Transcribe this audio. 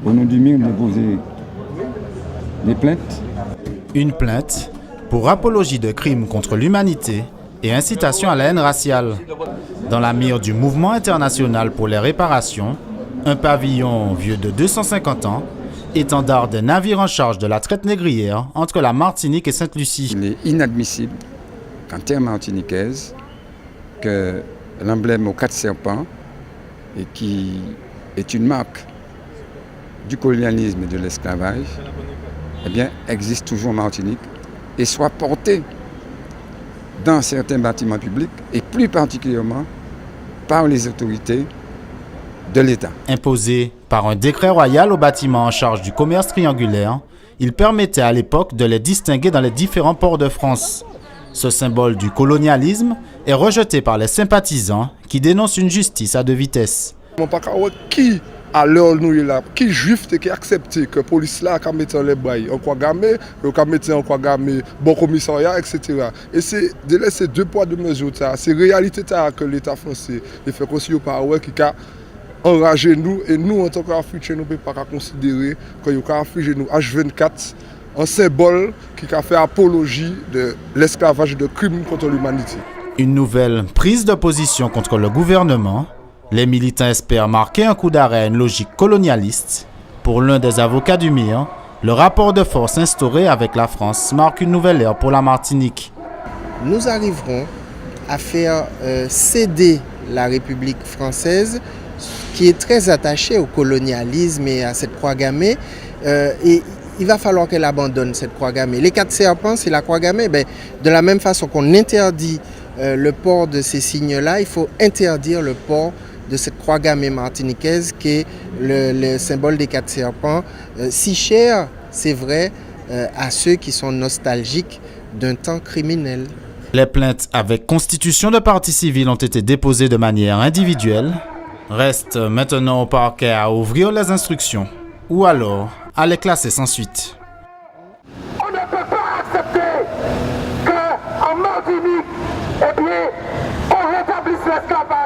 Au nom du MIR, déposer des plaintes. Une plainte pour apologie de crimes contre l'humanité et incitation à la haine raciale. Dans la mire du Mouvement international pour les réparations, un pavillon vieux de 250 ans, étendard des navires en charge de la traite négrière entre la Martinique et Sainte-Lucie. Il est inadmissible qu'en terre martiniquaise, que l'emblème aux 4 serpents, et qui est une marque du colonialisme et de l'esclavage, eh bien, existe toujours en Martinique et soit porté dans certains bâtiments publics et plus particulièrement par les autorités de l'État. Imposé par un décret royal aux bâtiments en charge du commerce triangulaire, il permettait à l'époque de les distinguer dans les différents ports de France. Ce symbole du colonialisme est rejeté par les sympathisants qui dénoncent une justice à deux vitesses. Qui, à l'heure où nous là, qui juif qui accepte que la police là a mis les bails en quoi gamé, a mis en quoi gamé, bon commissariat, etc. Et c'est de laisser deux poids deux mesures, c'est réalité que l'État français il fait aussi au Paraguay qui a enragé nous et nous en tant qu'Africains nous ne pouvons pas considérer que nous avons affligé nous H24 un symbole qui a fait apologie de l'esclavage et de crimes contre l'humanité. Une nouvelle prise de position contre le gouvernement. Les militants espèrent marquer un coup d'arrêt à une logique colonialiste. Pour l'un des avocats du MIR, le rapport de force instauré avec la France marque une nouvelle ère pour la Martinique. Nous arriverons à faire céder la République française, qui est très attachée au colonialisme et à cette croix gammée, et il va falloir qu'elle abandonne cette croix gammée. Les 4 serpents, c'est la croix gammée. De la même façon qu'on interdit le port de ces signes-là, il faut interdire le port de cette croix gammée martiniquaise qui est le symbole des 4 serpents, si cher, c'est vrai, à ceux qui sont nostalgiques d'un temps criminel. Les plaintes avec constitution de partie civile ont été déposées de manière individuelle. Reste maintenant au parquet à ouvrir les instructions ou alors à les classer sans suite. On ne peut pas accepter qu'en Martinique, on rétablisse l'esclavage.